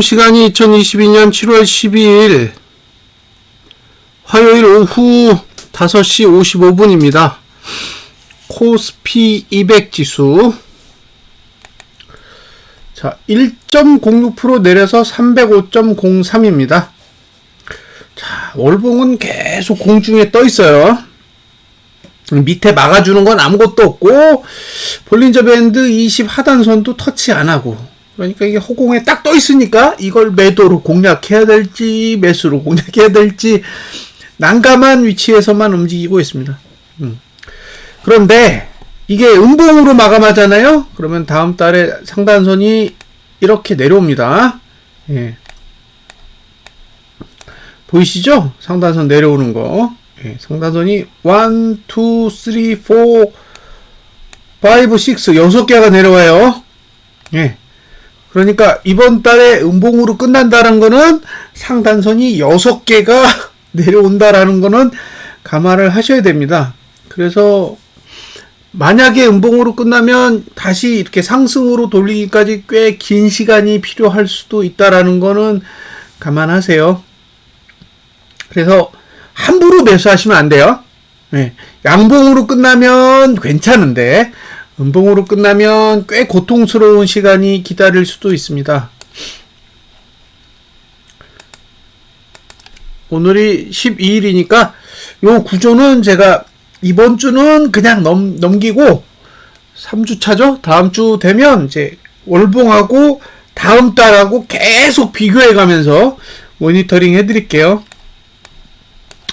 시간이 2022년 7월 12일 화요일 오후 5시 55분입니다. 코스피 200 지수 자 1.06% 내려서 305.03입니다. 자 월봉은 계속 공중에 떠 있어요. 밑에 막아주는 건 아무것도 없고 볼린저 밴드 20 하단선도 터치 안 하고, 그러니까 이게 허공에 딱 떠 있으니까 이걸 매도로 공략해야 될지 매수로 공략해야 될지 난감한 위치에서만 움직이고 있습니다. 그런데 이게 음봉으로 마감하잖아요. 그러면 다음 달에 상단선이 이렇게 내려옵니다. 예. 보이시죠? 상단선 내려오는 거. 예. 상단선이 1, 2, 3, 4, 5, 6, 6개가 내려와요. 예. 그러니까 이번 달에 음봉으로 끝난다는 거는 상단선이 6개가 내려온다라는 거는 감안을 하셔야 됩니다. 그래서 만약에 음봉으로 끝나면 다시 이렇게 상승으로 돌리기까지 꽤 긴 시간이 필요할 수도 있다라는 거는 감안하세요. 그래서 함부로 매수하시면 안 돼요. 네. 양봉으로 끝나면 괜찮은데 음봉으로 끝나면 꽤 고통스러운 시간이 기다릴 수도 있습니다. 오늘이 12일이니까 요 구조는 제가 이번 주는 그냥 넘기고 3주 차죠? 다음 주 되면 이제 월봉하고 다음 달하고 계속 비교해 가면서 모니터링 해 드릴게요.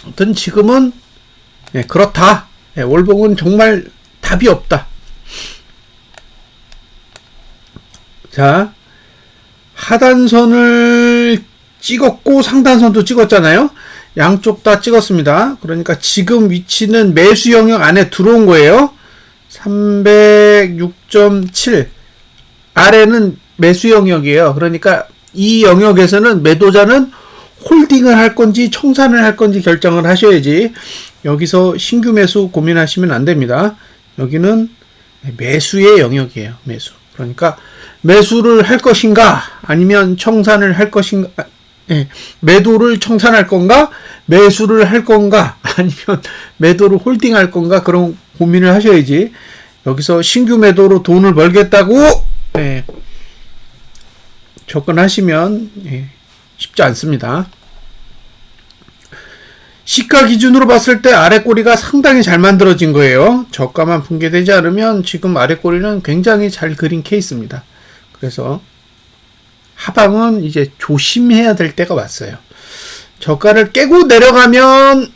아무튼 지금은 그렇다. 월봉은 정말 답이 없다. 자, 하단선을 찍었고 상단선도 찍었잖아요. 양쪽 다 찍었습니다. 그러니까 지금 위치는 매수 영역 안에 들어온 거예요. 306.7 아래는 매수 영역이에요. 그러니까 이 영역에서는 매도자는 홀딩을 할 건지 청산을 할 건지 결정을 하셔야지 여기서 신규 매수 고민하시면 안 됩니다. 여기는 매수의 영역이에요. 매수. 그러니까 매수를 할 것인가 아니면 청산을 할 것인가, 매도를 청산할 건가 매수를 할 건가 아니면 매도를 홀딩할 건가, 그런 고민을 하셔야지 여기서 신규 매도로 돈을 벌겠다고 접근하시면 쉽지 않습니다. 시가 기준으로 봤을 때 아래 꼬리가 상당히 잘 만들어진 거예요. 저가만 붕괴되지 않으면 지금 아래 꼬리는 굉장히 잘 그린 케이스입니다. 그래서 하방은 이제 조심해야 될 때가 왔어요. 저가를 깨고 내려가면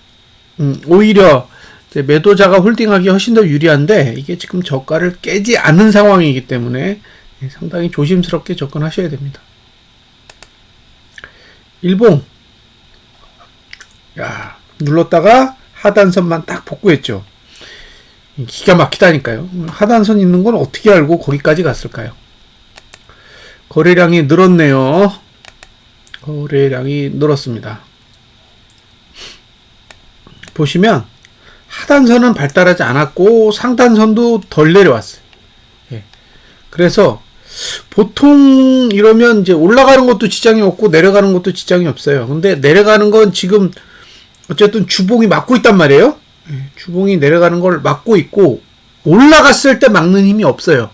오히려 이제 매도자가 홀딩하기 훨씬 더 유리한데 이게 지금 저가를 깨지 않는 상황이기 때문에 상당히 조심스럽게 접근하셔야 됩니다. 일봉, 야, 눌렀다가 하단선만 딱 복구했죠. 기가 막히다니까요. 하단선 있는 건 어떻게 알고 거기까지 갔을까요? 거래량이 늘었네요. 거래량이 늘었습니다. 보시면 하단선은 발달하지 않았고 상단선도 덜 내려왔어요. 그래서 보통 이러면 이제 올라가는 것도 지장이 없고 내려가는 것도 지장이 없어요. 근데 내려가는 건 지금 어쨌든 주봉이 막고 있단 말이에요. 주봉이 내려가는 걸 막고 있고 올라갔을 때 막는 힘이 없어요.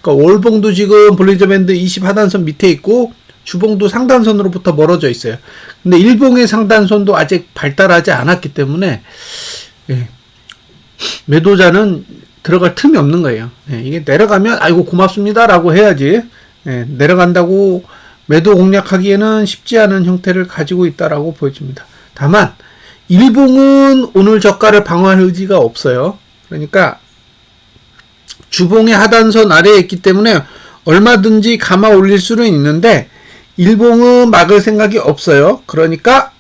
그러니까 월봉도 지금 볼린저 밴드 20 하단선 밑에 있고 주봉도 상단선으로부터 멀어져 있어요. 근데 일봉의 상단선도 아직 발달하지 않았기 때문에 매도자는 들어갈 틈이 없는 거예요. 이게 내려가면 아이고 고맙습니다 라고 해야지, 내려간다고 매도 공략하기에는 쉽지 않은 형태를 가지고 있다라고 보여집니다. 다만 일봉은 오늘 저가를 방어할 의지가 없어요. 그러니까 주봉의 하단선 아래에 있기 때문에 얼마든지 감아 올릴 수는 있는데 일봉은 막을 생각이 없어요. 그러니까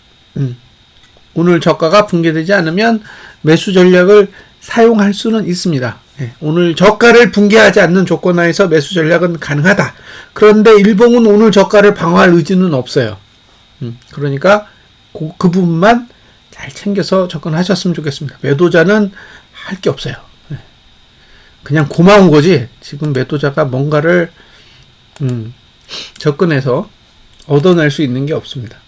오늘 저가가 붕괴되지 않으면 매수 전략을 사용할 수는 있습니다. 오늘 저가를 붕괴하지 않는 조건 하에서 매수 전략은 가능하다. 그런데 일봉은 오늘 저가를 방어할 의지는 없어요. 그러니까 그 부분만 잘 챙겨서 접근하셨으면 좋겠습니다. 매도자는 할 게 없어요. 그냥 고마운 거지 지금 매도자가 뭔가를 접근해서 얻어낼 수 있는 게 없습니다.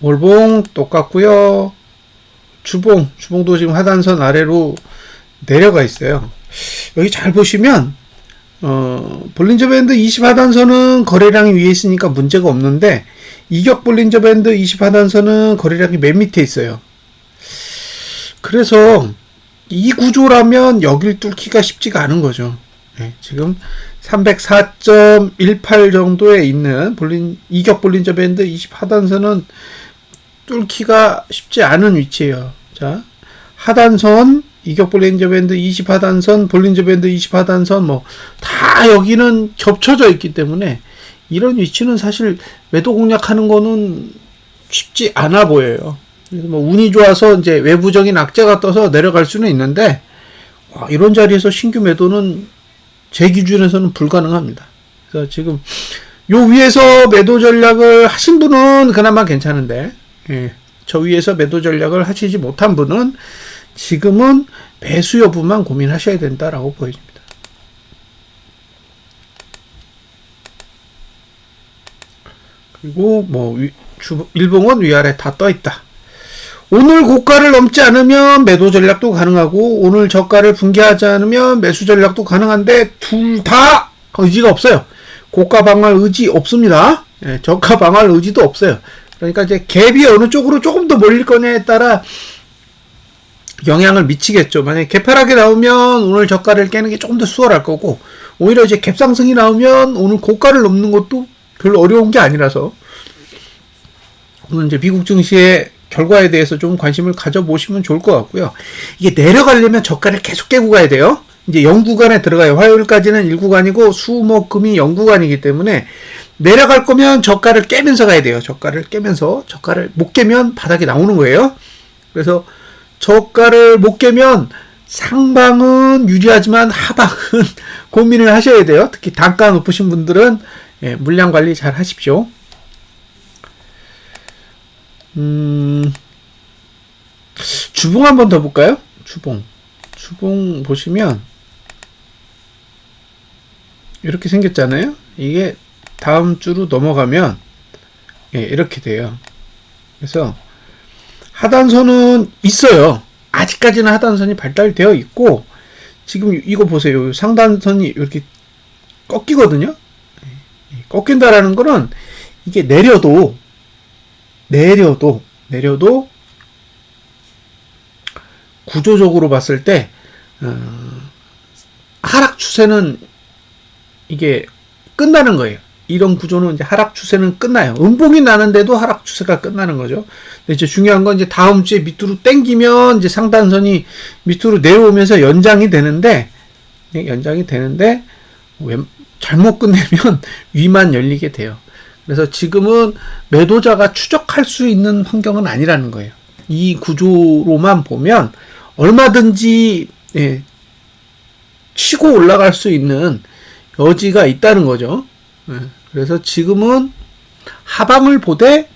월봉 똑같고요. 주봉도 지금 하단선 아래로 내려가 있어요. 여기 잘 보시면 볼린저 밴드 20 하단선은 거래량이 위에 있으니까 문제가 없는데 이격 볼린저 밴드 20 하단선은 거래량이 맨 밑에 있어요. 그래서 이 구조라면 여길 뚫기가 쉽지가 않은 거죠. 네, 지금 304.18 정도에 있는 이격 볼린저 밴드 20 하단선은 뚫기가 쉽지 않은 위치예요. 자, 하단선, 이격 볼린저 밴드 20 하단선, 볼린저 밴드 20 하단선 다 여기는 겹쳐져 있기 때문에 이런 위치는 사실 매도 공략하는 거는 쉽지 않아 보여요. 그래서 운이 좋아서 이제 외부적인 악재가 떠서 내려갈 수는 있는데 이런 자리에서 신규 매도는 제 기준에서는 불가능합니다. 그래서 지금 요 위에서 매도 전략을 하신 분은 그나마 괜찮은데 저 위에서 매도 전략을 하시지 못한 분은 지금은 매수 여부만 고민하셔야 된다라고 보여집니다. 그리고 일봉은 위아래 다 떠 있다. 오늘 고가를 넘지 않으면 매도 전략도 가능하고 오늘 저가를 붕괴하지 않으면 매수 전략도 가능한데 둘 다 의지가 없어요. 고가 방어할 의지 없습니다. 저가 방어할 의지도 없어요. 그러니까 이제 갭이 어느 쪽으로 조금 더 몰릴 거냐에 따라 영향을 미치겠죠. 만약에 갭하락이 나오면 오늘 저가를 깨는 게 조금 더 수월할 거고 오히려 이제 갭 상승이 나오면 오늘 고가를 넘는 것도 별로 어려운 게 아니라서 오늘 이제 미국 증시의 결과에 대해서 좀 관심을 가져보시면 좋을 것 같고요. 이게 내려가려면 저가를 계속 깨고 가야 돼요. 이제 0구간에 들어가요. 화요일까지는 1구간이고 수목금이 0구간이기 때문에 내려갈 거면 저가를 깨면서 가야 돼요. 저가를 깨면서 저가를 못 깨면 바닥이 나오는 거예요. 그래서 저가를 못 깨면 상방은 유리하지만 하방은 고민을 하셔야 돼요. 특히 단가 높으신 분들은 물량 관리 잘 하십시오. 주봉 한번 더 볼까요? 주봉 보시면 이렇게 생겼잖아요. 이게 다음 주로 넘어가면 이렇게 돼요. 그래서 하단선은 있어요. 아직까지는 하단선이 발달되어 있고 지금 이거 보세요. 상단선이 이렇게 꺾이거든요. 꺾인다라는 거는 이게 내려도 구조적으로 봤을 때 하락 추세는 이게 끝나는 거예요. 이런 구조는 이제 하락 추세는 끝나요. 음봉이 나는데도 하락 추세가 끝나는 거죠. 근데 이제 중요한 건 이제 다음 주에 밑으로 당기면 이제 상단선이 밑으로 내려오면서 연장이 되는데 잘못 끝내면 위만 열리게 돼요. 그래서 지금은 매도자가 추적할 수 있는 환경은 아니라는 거예요. 이 구조로만 보면 얼마든지 치고 올라갈 수 있는 여지가 있다는 거죠. 그래서 지금은 하방을 보되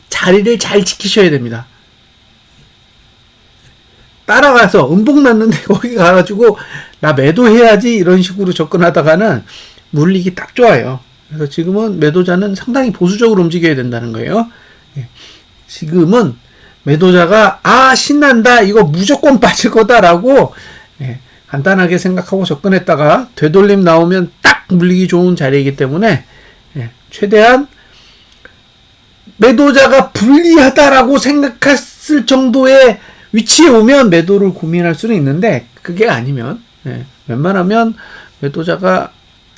자리를 잘 지키셔야 됩니다. 따라가서 음봉 났는데 거기 가가지고 나 매도해야지 이런 식으로 접근하다가는 물리기 딱 좋아요. 그래서 지금은 매도자는 상당히 보수적으로 움직여야 된다는 거예요. 지금은 매도자가 신난다 이거 무조건 빠질 거다라고 간단하게 생각하고 접근했다가 되돌림 나오면 딱 물리기 좋은 자리이기 때문에 최대한 매도자가 불리하다라고 생각했을 정도의 위치에 오면 매도를 고민할 수는 있는데 그게 아니면 웬만하면 매도자가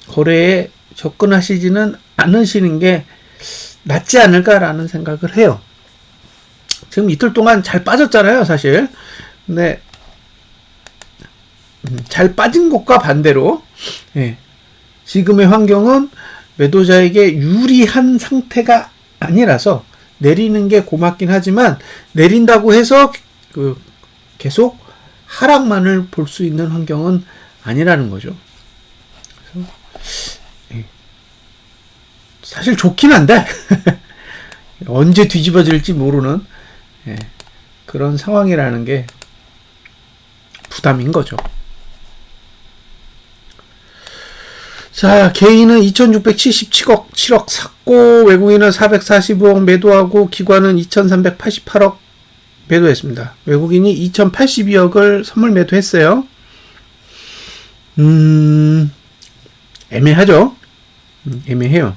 거래에 접근하시지는 않으시는 게 낫지 않을까라는 생각을 해요. 지금 이틀 동안 잘 빠졌잖아요, 사실. 근데 잘 빠진 것과 반대로 지금의 환경은 매도자에게 유리한 상태가 아니라서 내리는 게 고맙긴 하지만 내린다고 해서 계속 하락만을 볼 수 있는 환경은 아니라는 거죠. 그래서 사실 좋긴 한데 언제 뒤집어질지 모르는 그런 상황이라는 게 부담인 거죠. 자, 개인은 2677억 샀고, 외국인은 445억 매도하고, 기관은 2388억 매도했습니다. 외국인이 2082억을 선물 매도했어요. 애매하죠? 애매해요.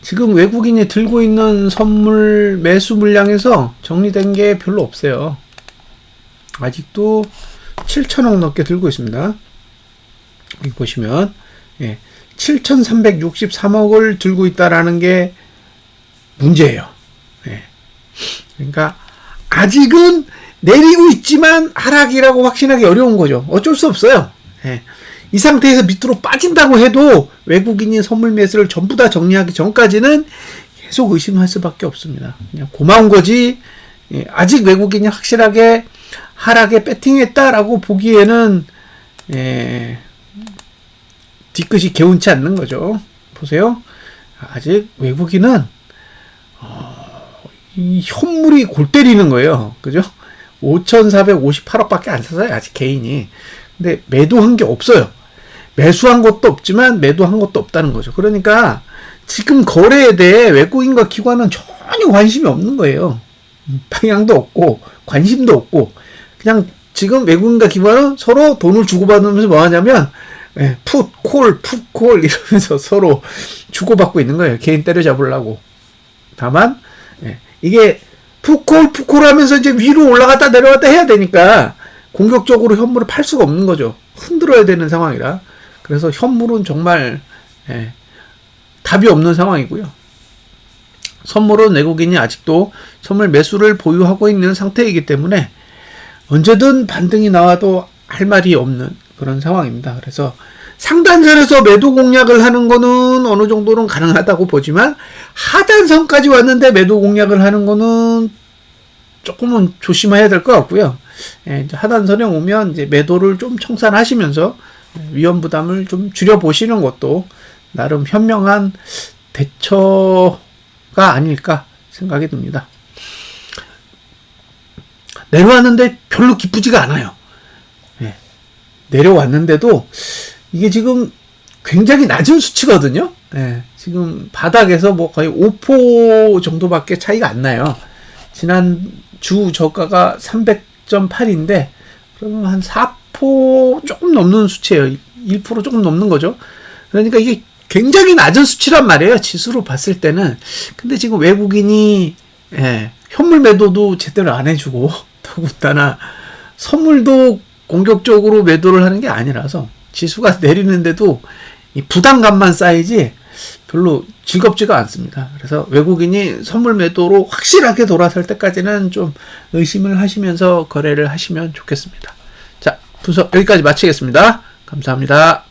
지금 외국인이 들고 있는 선물 매수 물량에서 정리된 게 별로 없어요. 아직도 7천억 넘게 들고 있습니다. 여기 보시면 7,363억을 들고 있다라는 게 문제예요. 그러니까 아직은 내리고 있지만 하락이라고 확신하기 어려운 거죠. 어쩔 수 없어요. 이 상태에서 밑으로 빠진다고 해도 외국인이 선물 매수를 전부 다 정리하기 전까지는 계속 의심할 수밖에 없습니다. 그냥 고마운 거지, 아직 외국인이 확실하게 하락에 배팅했다라고 보기에는 뒤끝이 개운치 않는 거죠. 보세요. 아직 외국인은 이 현물이 골 때리는 거예요. 그죠? 5,458억밖에 안 샀어요. 아직 개인이. 근데 매도한 게 없어요. 매수한 것도 없지만 매도한 것도 없다는 거죠. 그러니까 지금 거래에 대해 외국인과 기관은 전혀 관심이 없는 거예요. 방향도 없고 관심도 없고 그냥 지금 외국인과 기관은 서로 돈을 주고받으면서 뭐 하냐면 풋, 콜 이러면서 서로 주고받고 있는 거예요. 개인 때려잡으려고. 다만 이게 풋콜 하면서 이제 위로 올라갔다 내려갔다 해야 되니까 공격적으로 현물을 팔 수가 없는 거죠. 흔들어야 되는 상황이라. 그래서 현물은 정말 답이 없는 상황이고요. 선물은 외국인이 아직도 선물 매수를 보유하고 있는 상태이기 때문에 언제든 반등이 나와도 할 말이 없는 그런 상황입니다. 그래서 상단선에서 매도 공략을 하는 거는 어느 정도는 가능하다고 보지만 하단선까지 왔는데 매도 공략을 하는 거는 조금은 조심해야 될 것 같고요. 이제 하단선에 오면 이제 매도를 좀 청산하시면서 위험 부담을 좀 줄여보시는 것도 나름 현명한 대처가 아닐까 생각이 듭니다. 내려왔는데 별로 기쁘지가 않아요. 내려왔는데도 이게 지금 굉장히 낮은 수치거든요. 지금 바닥에서 뭐 거의 5% 정도밖에 차이가 안 나요. 지난 주 저가가 300.8인데 그러면 한 4% 조금 넘는 수치예요. 1% 조금 넘는 거죠. 그러니까 이게 굉장히 낮은 수치란 말이에요. 지수로 봤을 때는. 근데 지금 외국인이 현물 매도도 제대로 안 해주고 더군다나 선물도 공격적으로 매도를 하는 게 아니라서 지수가 내리는데도 이 부담감만 쌓이지 별로 즐겁지가 않습니다. 그래서 외국인이 선물 매도로 확실하게 돌아설 때까지는 좀 의심을 하시면서 거래를 하시면 좋겠습니다. 자, 분석 여기까지 마치겠습니다. 감사합니다.